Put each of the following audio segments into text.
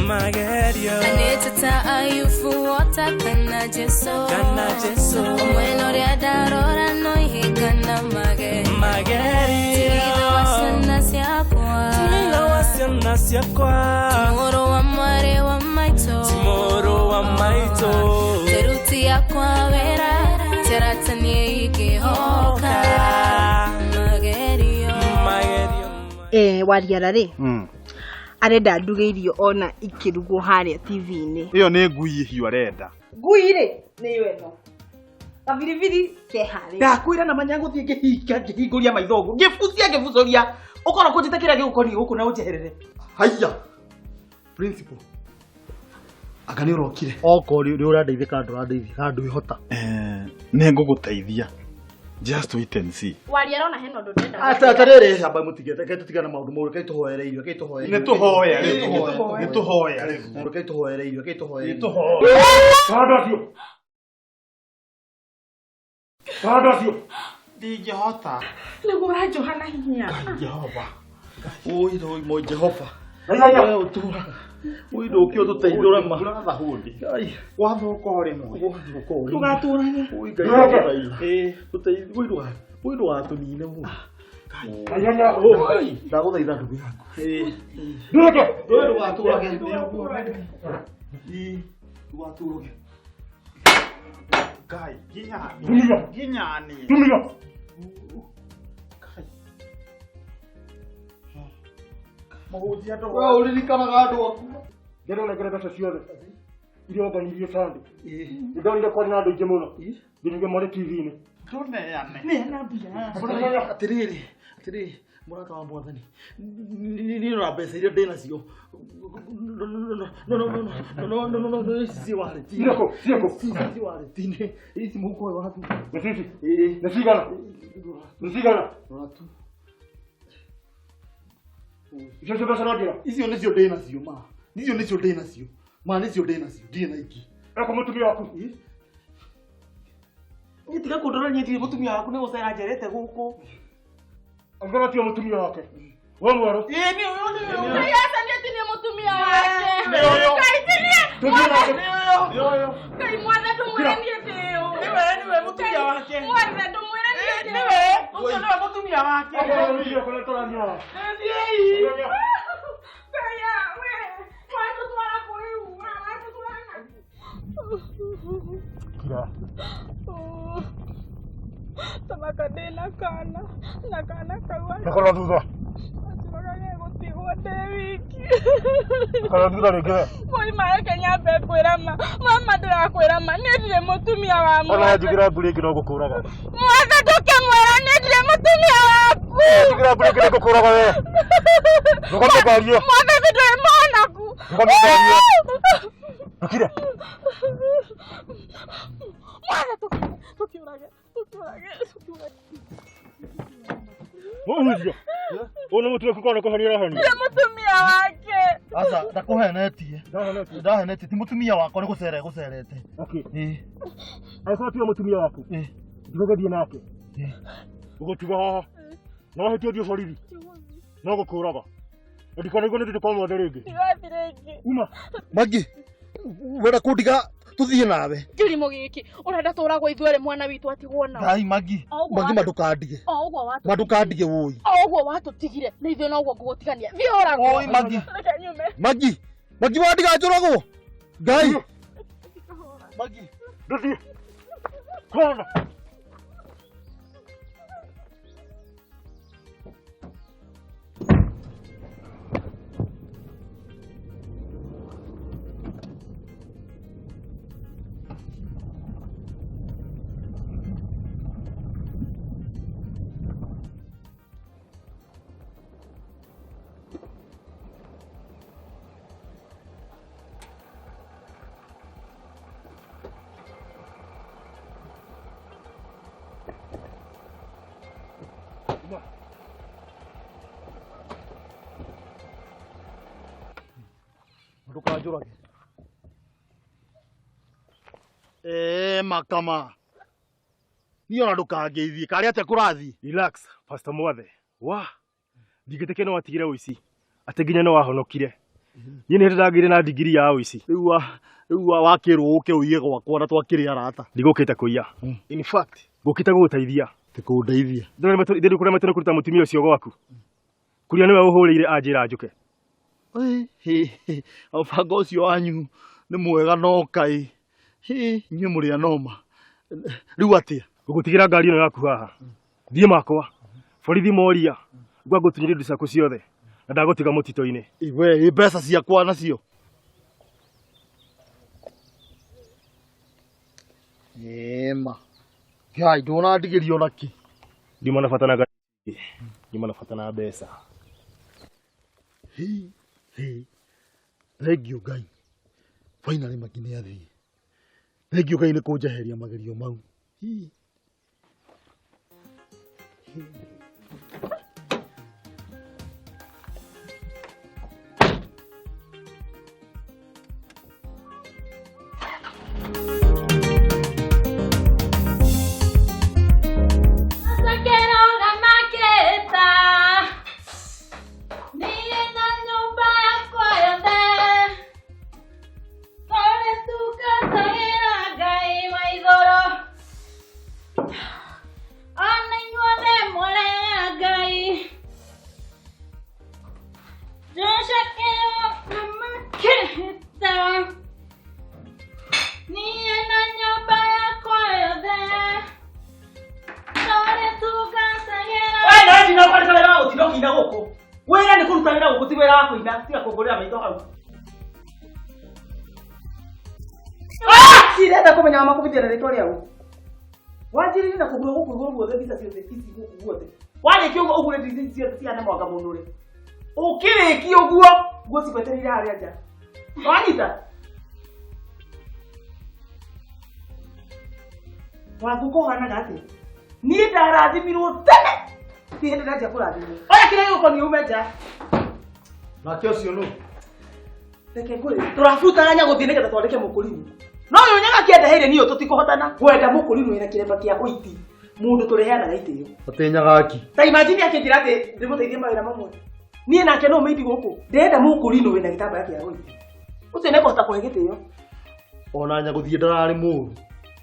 magerio aneteta ayufu wota kana jeso omweno ria darora no hikana magerio tiliga wasiana siakwa moro wa mare wa maito teruti yakwa vera teratanie ikihoka magerio wariarare arenda nduge irio ona ikirugo haria TV-ini iyo ni ngui hiyo arenda ngui-ri ni weno kabiribiri ke haria ndakwira na manyango thie ngihinguria maithogu ngibucoria ukora kunjite kiria gikukoni guku na unjeherere haiya principal agani urokire oko ri urandeithika ndurandeithia ndwihota ni nguguteithia just wait and see wariara ona heno ndenda atarere haba mutigete tutigana maundu moru kai tuhoereirio kai tuhoereirio ni tuhoya kai tuhoereirio Kadacio ndingihota nigo rajohana hinya Jehova oi do mo Jehova wewe utura oi do kio tuteithura ma uratha hundi ai wathuka uri mo tugaturanye oi ngai tuteithura oi do atunine mu ayanya oi ndaguthaitha ndugu yaku nduge oi do aturage tugaturage Kai, ginyani. Tumiga. Mahudi ato. Wewe ulilikana gado. Gero na gero pesa ciothe. Irio ngairie sande. Ndio ile kwa nado jemuno. Ndio ngomore TV-ini. Tuneane. Ne na bia. Atiriri. Murata wa mwathani. Ni ro mbeca iria ndina cio. No, si wale. Siko. Si wale. Tine. Isi muko watu. Nasisi. Nasigana. Watu. Jeje besa nodira. Icio nicio ndina cio ma. Nicio ndina cio. Ma nicio ndina cio. Ndina iki. Eko mutumia waku. Nitiga kundora nyiti mutumia waku ni gucera njerete guku. Angara tio mutumia wake. Wewe mwaro. ni yasa ndio ni mutumia wake kai mwana tumwira ndieteo niwe mutumia wake mwana tumwira ndieteo niwe uko mutumia wake Ndio kwa toranyo. Ndiye. Kaya we watu twara kuri watu twara. Kira. Tamakadena kana kawa. Nakola duda. Atibaganye gutigwa David. Nakola duda rege. Moi mara Kenya be kwera mama ndira kwera nendire mutumia wa mwa. Ona jigira buri kino gukuraga. Mwaza toke mwera nendire mutumia waku. Jigira buri kino gukuraga we. Ngondo bariyo. Mwaza bidwe mwana ku. Ngondo bariyo. Akira. Mwaza toke urage. Uhuja. Ona mtu akukona kwa hali rahani. Ni mutumia wake. Asa ndakuhenetie. Ndahenetie ti mutumia wako ni gucerete. Okay. Asa ti mutumia wako. Ndigogadie nake. Ugotiga haha. Na hetio dio soriri. Na gukuraga. Ndikona igone ndiko mwaderege. Ndigathirege. Uma. Magi. Wera kundiga tuthie nawe. Kirimo giki urenda turagwo ithuere mwana witu atigwo na. Ai Magi madukandige. Ogwo watu. Madukandige woi. Ogwo watu tigire na ithuo no gwo ngugutigania. Thi oragwo. Oi Magi wandiga njuragwo. Ngai. Magi. Nduthi. Kona. Ndukajurage. Makama. Niyo ndukangeithie kari ate kurathi. Relax, Pastor Mwathe. Wa. Ndigiteke no watigire uici. Ate nginya no wahonokire. Ni nĩ ndagire na degree ya ũici. Rĩu wakĩrwo ũke ũiye gwakwa na twakĩrĩ arata. Ndigũkĩte kũiya. In fact, ngũkĩte gũgũteithia. Tĩkũndeithia. Ndĩrĩ kũrĩa matene kũruta mũtumia ũcio gwaku. Kuria nĩwe ũhũrĩire anjĩra njuke. Mũbango ũcio wanyu nĩ mwega no kaĩ. Inyuĩ mũrĩ anoma. Rĩu atĩa? Ngũgũtigĩra ngari ĩno yaku haha. Thiĩ makwa. Borithi moria. Ngwagũtunyĩria indo ciaku ciothe. Na ndagũtiga mũtitũ-inĩ. We, mbeca ciakwa nacio. Ema. Ngai, ndona ndigĩrio naki. Ndima na bata na ngari. Ndima na bata na mbeca. Thengiũ Ngai. Finally makinĩ athiĩ. Thengiũ Ngai nĩ kũnjeheria magerio mau. Sirenda kumenya makubitira ritwa riagu. Wanjirire na kugura gukuru guothe visa ciothe fisi guku guothe. Warĩkia ũguo ũgũre ndizi ciothe ciana mwaka mũnũre. Ũkĩrĩkia ũguo nguo cigwetereire harĩa nja. Wanyita? Wanguko hana gati. Niĩ ndarathimirwo tene. Ti hĩndĩ ndanjia kũrathimwo. Oya kĩrĩa gĩgũkoniĩ ume nja. Nake ũcio nũ? Reke ngũrĩ. Tũrabutanya gũthiĩ nĩgetha twandĩke mũkũrinũ. No uyu nyaga kĩendeheire niyo tũtikũhotana. Kwenda mũkũrinũ ĩna kĩremba kĩa ũiti. Mũndũ tũreheanaga itĩo. Atenyaga aki. Ta imagine akĩnjĩra atĩ ndĩmũteithie mawĩra mamwe. Niĩ nake no meidi gũkũ. Ndĩrenda mũkũrinũ wĩna gĩtambaya kĩa ũiti. Ũcio nĩ kũhota kũhe gĩtĩo. Ona nyagũthiĩ ndararĩ mũru.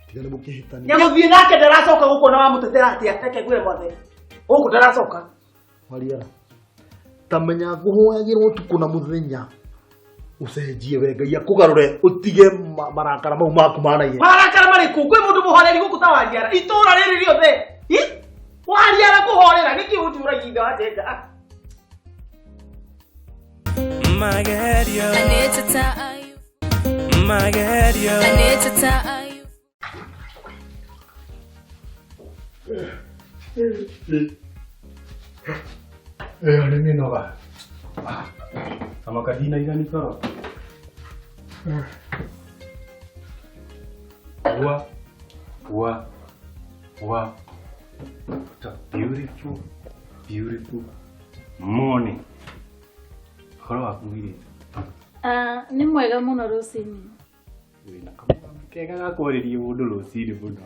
Tiga nĩ mũkĩhĩtania. Nyagũthiĩ nake ndaracoka gũkũ na wamũtetera atĩa. Reke ngwĩre mwathe. Gũkũ ndaracoka. Mariara. Tamenya ngũhoyagĩrwo ũtukũ na mũthenya. Ucenjie we Ngai akũgarũre ũtige marakara mau maku manaihenya. Marakara marĩkũ? Kwĩ mũndũ mũhoreri gũkũ ta Wariara. Itũũra rĩrĩ rĩothe. Wariara kũhorera nĩkĩ ũtũũragia ithe wa Njenga? Magerio. Aneta ayu. Magerio. Aneta ayu. Nĩ noga. Sama kadina igani toro. Wow. It's a beautiful morning. Horo akuire. Nĩ mwega mũno rũcinĩ. Wĩna kamwana kega gakũrĩria mũndũ rũcinĩ mũno.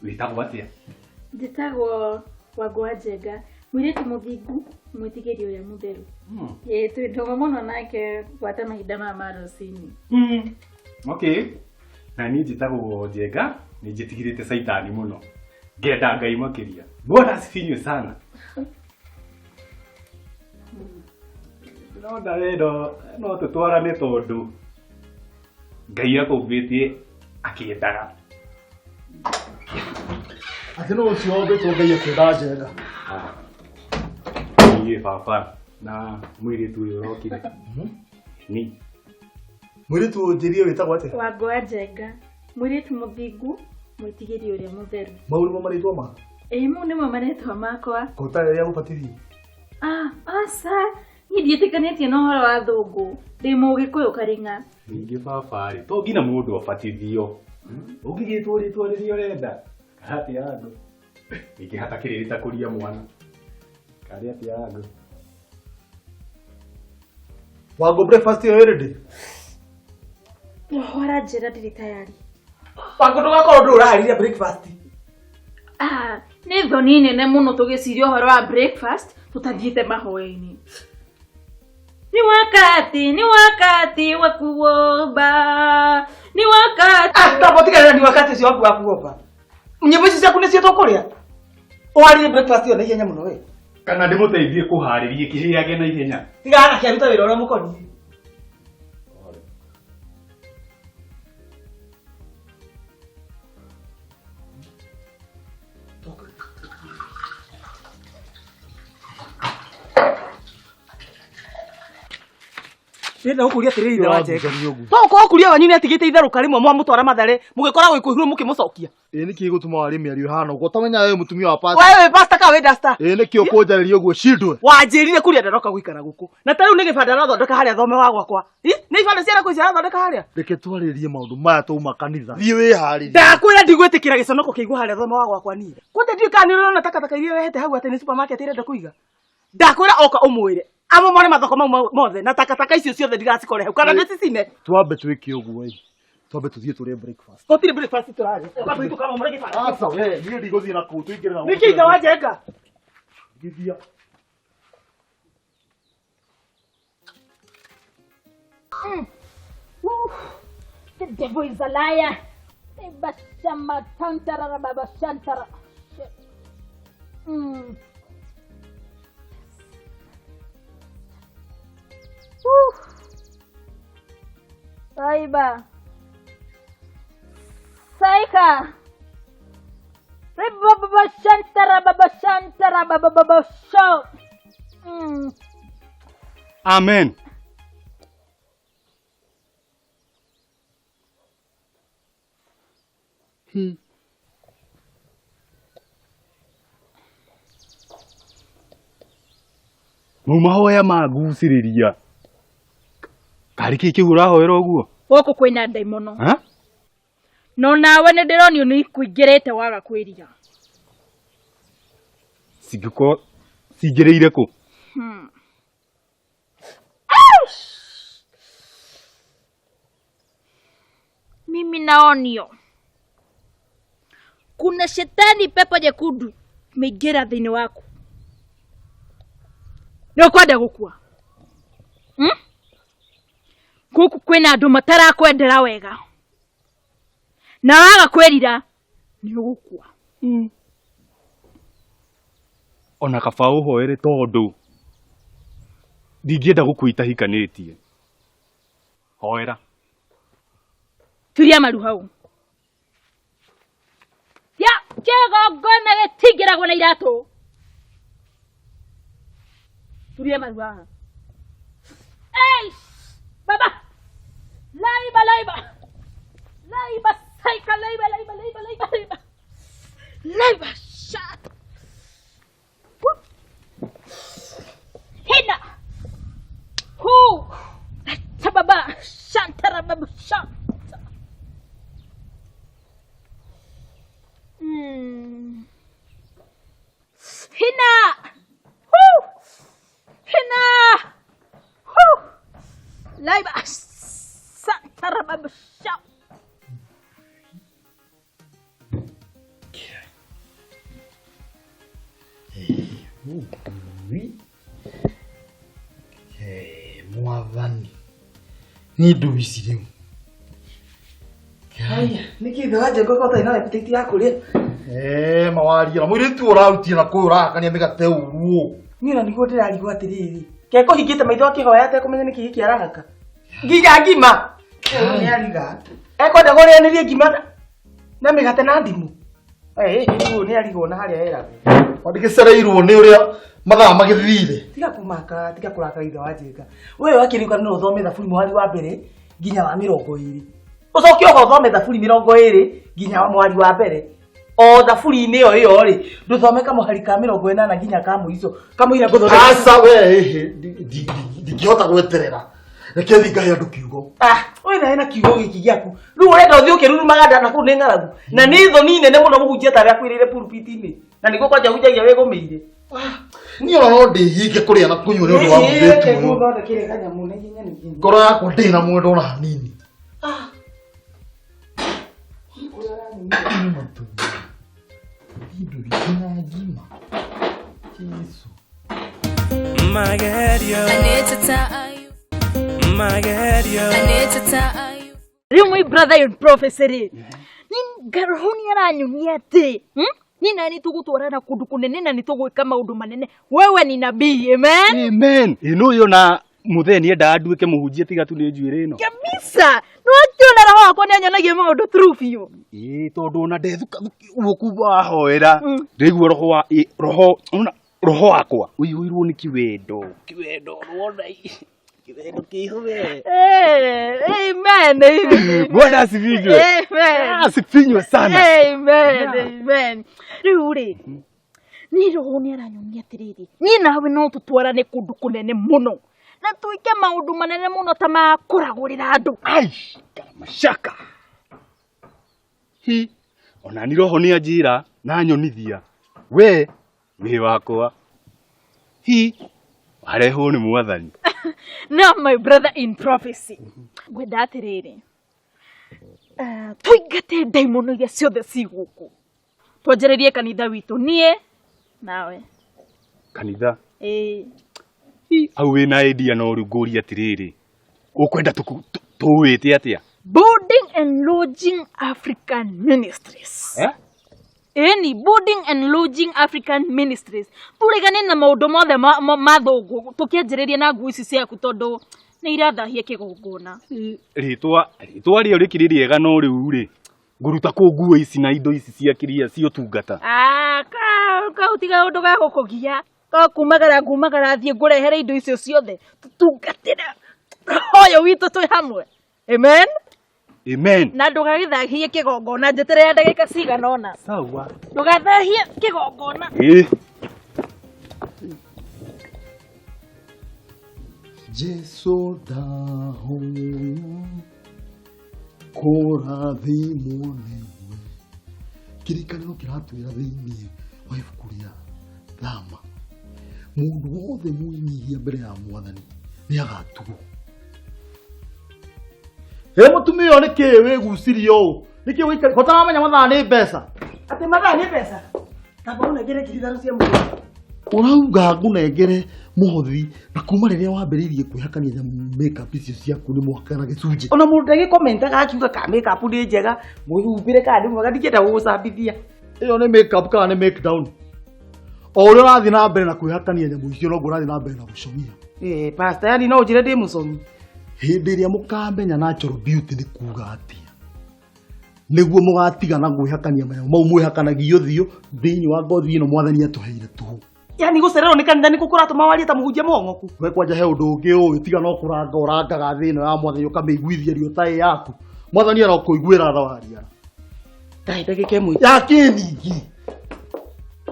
Wĩtagwo atĩa? Njĩtagwo Wangũa Njenga. Mwĩrĩtu mũthingu, mwĩtigĩri ũrĩa mũtheru. Twĩndogo mũno nake gwata mahinda ma rũcinĩ. Okay. Na niĩ njĩtagwo Njenga, nĩ njĩtigĩrĩte caitani mũno. Ngenda Ngai makĩria. Mbona asifinywe sana. No wendo no tũtwarane tondũ Ngai akũmbĩtie akĩendaga. Atĩ no ũcio ũmbĩtwo Ngai akĩenda Njenga. Niĩ baba na mũirĩtu ũyũ ũrokire. Ni mũirĩtu ũnjĩrie wĩtagwo atĩa? Wangũa Njenga. Mwĩrĩtu mũthingu, mwĩtigĩri ũrĩa mũtheru. Mau nĩmo marĩtwa maka? Mau nĩmo marĩtwa makwa. Kũtarĩ rĩrĩa gũbatithio? Aca. Niĩ ndiĩtĩkanĩtie na ũhoro wa thũngũ. Ndĩ Mũgĩkũyũ Karĩng'a. Ningĩ baba rĩ, to nginya mũndũ abatithio. Ũngĩgĩtwo rĩtwa rĩrĩa ũrenda. Karate ya andũ. Ningĩ hatakĩrĩ kũria mwana. Karate ya andũ. Wango breakfast ĩyo ĩrĩ? Ũhora njĩra ndirĩ tayari. Wango ndũgakorwo ndũ ũraharĩria breakfast. Nĩ thoni nene mũno tũgĩciria ũhoro wa breakfast tũtathiĩte mahoya-inĩ. Ni wakati wa kuomba. Ni wakati. Tabotika ni wakati si wa kuomba. Nyimbo ici ciaku nicio tukuria. Oarire breakfast yo na ihenya muno we. Kana ndimuteithie kuhariria kihiyage na ihenya. Tigana kiaruta wira uria mukoni. Nenda ukuria tiriri na wajeka. Toko ukuria wanyu ni atigite itheruka rimwe mwa mutwara mathare mugikora gwikuhuru mukimucokia. Niki gutuma wari miario hana ugo tamenya wewe mutumia wa pasta. Wewe pasta ka we dasta. Niki ukunjariria uguo shindwe. Wanjirire kuria ndaroka guikara guku. Na tariu ni gibanda rathondeka haria thome wa gwakwa. Ni ibanda ciara kwiciara rathondeka haria. Reke twaririe maundu maya tuma kanitha. Thie wi hariri. Ndakwira ndigwitikira giconoko kiigua haria thome wa gwakwa ni. Kunde ndi kaniro na takataka iria wehete hau ati ni supermarket irenda kuiga. Ndakwira oka umwire. Amo mone mathoko mothe na takataka icio ciothe ndigacikore hau kana ndicicine. Twambe twike uguo ii. Twambe tuthie turie breakfast. Gotire breakfast turare. Oka bitu kama murege fara. Asa we ni ndigothie na ku tuingire na. Niki ita wajeka. Githia. The devil is a liar. Bashama tantara baba shantara. Saiba. Saika. Baba shantara baba show. Amen. Mumahoya maguciriria. Kariki kihura hoera uguo. Goko kwina ndaimono. Ha? No nawe ni ndironio ni kuingirite waga kwiria. Sigiko sigereire ku. Mimi naonio. Kuna shetani pepo jekundu meingira thini waku. No kwenda gukua. Guku kwina andu matarakwendera wega. Na waga kwirira ni ugukua. Ona kaba uhoere tondu ndingienda gukuita hikanitie. Hoera. Turia maru hau. Ya, chego gona getigira gona iratu. Turia maru haha. Hey! Baba! Laiba! Saika laiba! Laiba! Shut! Hina! Hu! Baba! Shantara baba! Shant! Hina! Hu! Hina! Hu! Laiba! Shantara baba! Shant! Mwathani ni ndu ici riu. Haya, niki thaje ngoko ta ina appetite ya kuria. Mawaria na mwiri tu urautie na kuyu urakania migate uruo. Nira niguo ndirarigwo atiriri. Ke kuhingite maitho akihoya ate kumenya niki giki arahaka. Nginya ngima. Ni ariga. Ekwenda gurianirie ngima na migate na ndimu. Niguo ni arigo na haria era. Wandigicereirwo ni uria mathaa magithire. Tiga kumaka, tiga kurakara ithe wajeka. Wewe wakirika no uthome thaburi mwari wa mbere nginya wa 20. Ucoke uthome thaburi 20 nginya wa mwari wa mbere. O thaburi-ini iyo ri nduthome kamuhari ka 80 nginya ka muico. Kamuira guthondeka. Asa we ndingihota gweterera. Reke thigahe andu kiugo. We na kiugo giki giaku. Riu urenda uthio kirurumaga nda na ku ni ngaragu. Na ni thoni nene muno muhunjia ta ria kwirire pulpit-ini. Na niguo kwanja hunjagia we gumeire. Ni ona no ndihinge kuria na kunywa ni undu wa mbetu. Ngoro yakwa ndina mwendo ona hanini. My God, yo. I need to tell you. magerio. Riu my brother in prophecy ri. Ni ngarohoni aranyunia ati. Ni nani tugutwarana kundu kunene na nitugwika maundu manene. Wewe ni nabii, amen. Amen. Ino yo na mutheni enda nduike muhunjie tiga tu ni njuire ino. Kabisa. No akiona roho wako ni anyonagia maundu through you. Tondu na ndethuka guku wahoera. Ndiguo roho wakwa. Uihurwo ni kiwendo. Kiwendo wona kiwendo kihowe. Amen. Bwana asifiwe. Amen. Asifiwe sana. Amen. Amen. Riuri. Ni roho ni aranyonia atiriri. Ni nawe no tutwarane kundu kunene muno. Na tuike maundu manene muno ta makuragurira andu. Ai, mashaka. Ona ni roho ni anjira na nyonithia. We ni wakwa. Warehwo ni mwathani. Now my brother in prophecy. Gwenda atiriri. Tuingate daimono iria ciothe ci guku. Twanjĩrĩrie kanitha witũ nie nawe. Kanitha? Au wina idea no ruguri atiriri. Ukwenda tuwite atia? Building and Lodging African Ministries. Any Building and Lodging African Ministries. Turegane na maundu mothe mathungu tukianjĩrĩria na ngui ici ciaku tondu ni irathahia kigongona. Ritwa rio rikiririega no riu ri. Nguruta ku nguo ici na indo ici cia kiria cio tungata. Ka utiga undu ga gukugia. Ka kumagara thie ngurehere indo icio ciothe. Tutungatira. Oyo witu twi hamwe. Amen. Amen. Na ndugagithahie kigongona njeterera ndagika cigana ona. Sawa. Ndugathahie kigongona. Jesu dahoya kurathimwo niwe kirikaniro kiratwira thiini wa ibuku ria Thama mundu wothe mwinyihia mbere ya mwathani ni agatugwo. Mutumia ni ki wigucirio niki wikari kotaramenya mathaa ni mbeca ati mathaa ni mbeca tamba unengere ngiri cia mundu urauga ngunengere muhothi na kuma riria wambiriirie kwihakania makeup icio ciaku ni mwaka na gicunji ona mundu ndagikomenta gakiuga ka makeup ni njega muhumbire kandi mwega ndikienda gugucambithia iyo ni makeup kana ni make down o uria urathi na mbere na kwihakania nyamu icio no ngurathi na mbere na gucomia pastor yani no njire ndi mucomi hindi iria mukamenya natural beauty ni kuga atia niguo mugatigana gwihakania manyamu mau mwihakanagia uthio thiini wa ngothi ino mwathani atuheire tu. Yani gucererwo ni kanitha niko kuratuma warie ta muhunjia mongoku. We kwanja he undu ungi uyu tiga no kurangaga thini ya mwathani ukamiguithia rio tai yaku. Mwathani ara kuiguira thawaria. Kaita gikemwe. Yakiningi.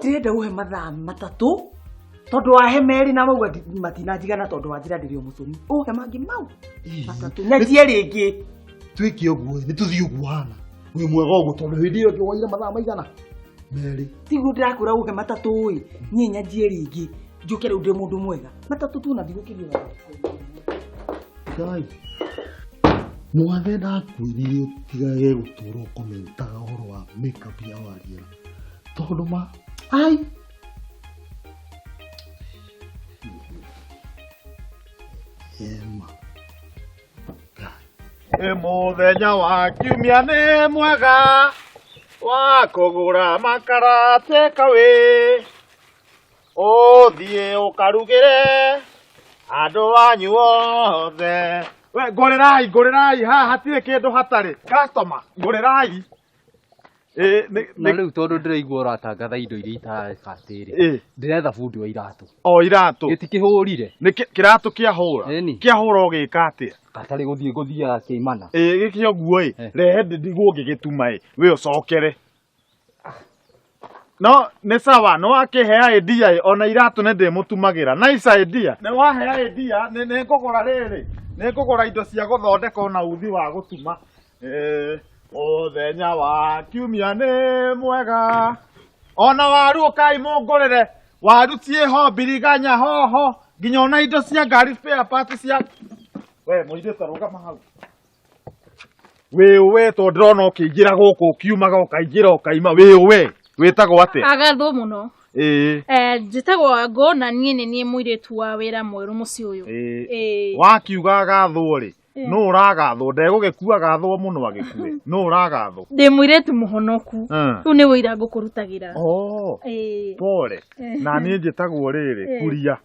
Tirenda uhe mathaa matatu. Tondu wa he meri na mauga matinajigana tondu wa njira ndirio mucumi. Uhe mangi mau. Matatu. Na tie ringi. Twiki uguo ni tuthii uguana. We mwega uguo tondu hindi iyo kiwaira mathaa maigana. Meri. Tigu ndakura uhe matatu ui. Nie nyajie ringi. Njuke riu ndi mundu mwega. Matatu tu na thigukirio. Kai. Mwathe ndakwirire utigage gutura ukomentaga uhoro wa makeup ya waria. Tondu ma ai Ema. Muthenya wa kiumia ni mwega wa kugura makara takeaway. Uthie ukarugire andu anyu othe. We ngorerai haha hatirĩ kĩndũ hatarĩ. Customer ngorerai. Na rĩu tondu ndĩraigua ũratangatha indo iria itarĩ ndiretha bundi wa iratũ. O iratũ gĩtikĩhũrire. Nĩ kĩratũ kĩahũra. Kĩahũra ũgĩka atĩa? Gatarĩ gũthiaga kĩimana. Gĩkĩ ũguo rehe ndigwo ngĩgĩtuma we ũcokere. No nĩ sawa no akĩhea idea ona iratũ nĩ ndĩmũtumagĩra. Nice idea. Nĩ wahea idea nĩ ngũgũra rĩrĩ. Nĩ ngũgũra indo cia gũthondeka ona uthi wa gũtuma. Muthenya wa kiumia nĩ mwega. Ona waru ũkai mũngũrĩre. Waru ciĩho, biriganya hoho, nginya ona indo cia ngari spare parts cia. We mũirĩtu rũgama hau. We to ndĩrona ũkĩingĩra gũkũ ũkiumaga ũkaingĩra ũkaima we wĩtagwo atĩa? Agatho muno. njĩtagwo ngona niĩ nĩ niĩ mũirĩtu wa wĩra mwerũ mũciĩ ũyũ. Wakiuga gathwo rĩ no ũragathwo ndegũgĩkua gathwo mũno agĩkue no ũragathwo ndĩ mũirĩtu mũhonoku rĩu nĩ wĩra ngũkũrutagĩra. Pole na niĩ njĩtagwo rĩrĩ Kuria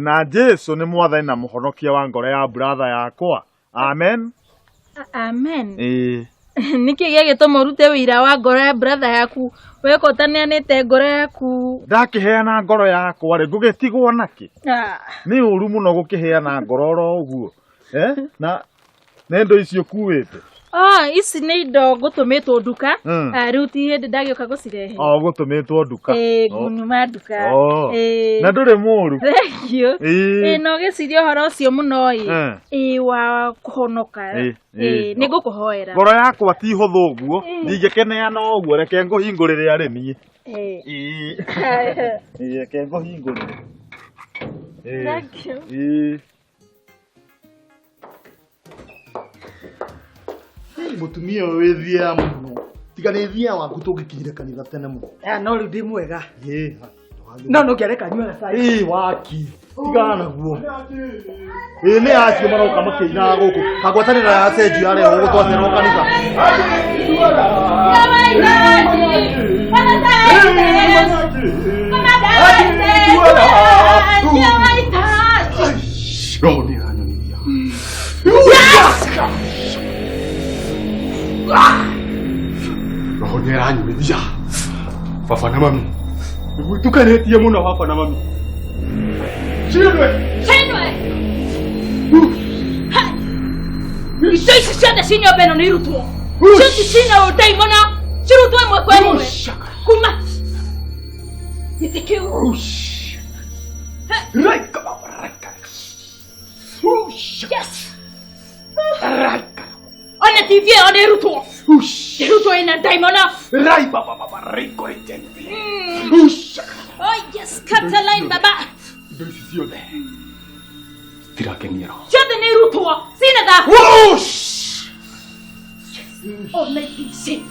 na Jesu nĩ mwathani na mũhonokia wa ngoro ya brother yakwa. Amen. Amen. Nĩkĩ gĩgĩtũma ũrute wĩra wa ngoro ya brother yaku weko taneanĩte ngoro yaku? Ndakĩheana ngoro yakwa rĩ ngũgĩtigwo nakĩ? Nĩ ũru mũno gũkĩheana ngoro oro ũguo na indo icio kuĩte. Ici nĩ indo ngũtũmĩtwo nduka rĩu ti hĩndĩ ndagĩũka gũcirehe. Gũtũmĩtwo nduka. Ngũnyuma nduka. Na ndũrĩ mũru. Thengio. No gĩciria ũhoro ũcio mũno wa kũhonoka. Nĩ ngũkũhoera. Ngoro yakwa ti hũthũ ũguo ndingĩkeneana ũguo reke ngũhingũrĩre arĩ niĩ. Reke ngũhingũrĩre. Thengio. Mutumia ũyũ wĩthia mũno tiga nĩ thia waku tũngĩkinyire kanitha tene mũno. No rĩu ndĩ mwega. No ngĩareka nyuaga cai. Waki tigana naguo. Nĩ acio maroka makĩina gũkũ kagwatanĩra ya cenji arĩa ũgũtwatĩra kanitha. Roho nĩ aranyumithia baba na mami gwĩtukanĩtie mũno baba na mami. Cindwe indo ici ciothe ci nyũmba ĩno nĩ irutwo ciothe cina ũndaimona cirutwo ĩmwe kwa ĩmwe kuma gĩtĩ kĩu. Yes. Ona TV ĩyo nĩ irutwo irutwo ĩna ndaimona. Yes, Cataline baba. Indo ici ciothe tirakenia roho ciothe nĩ irutwo cina thako. Ona ici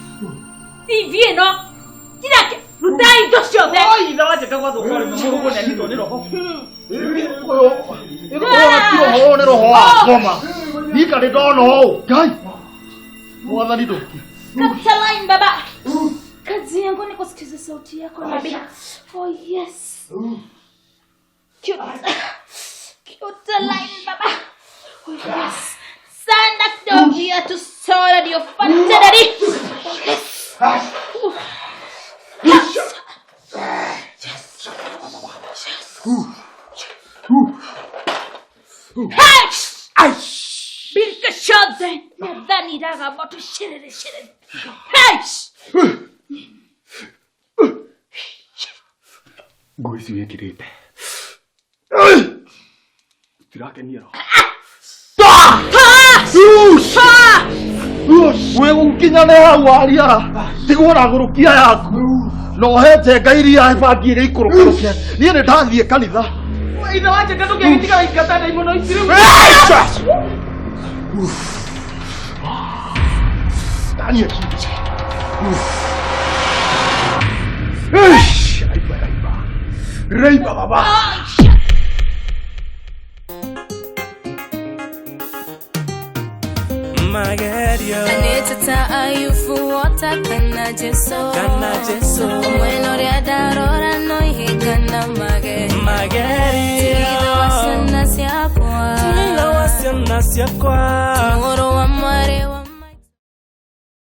TV ĩno kirake ruta indo ciothe. Ithe wanjĩka gwathũka mũrũgũ nĩ anyitwo nĩ roho. Nĩ roho wa ngoma nika nĩ ndona ũũ Ngai mwathani ndũki. Cataline baba, kazi yangu ni kusikiza sauti yako nabii. Oh yes. Cataline baba. Oh yes. Sanda kidogo ya tusora ndio fatadari. Yes. Hey! Birka şadden. Nereden iraga motu şerere. Hey! nguo ici wĩkĩrĩte tirakenia roho. We gũkinyane hau aria tigwo na ngũrũkia yaku no hete Ngai iria bangi ĩrĩa ikũrũkũrũkia niĩ nĩ ndathiĩ kanitha. Ithe wanjĩka ndũngĩgĩtiga ingata ndaimono ici rĩu. Daniel. Reiba baba. Magerio Anetata ayufuata kana jeso Omweno ria darora no hikana Magerio Tulilo wasiana siakwa Moro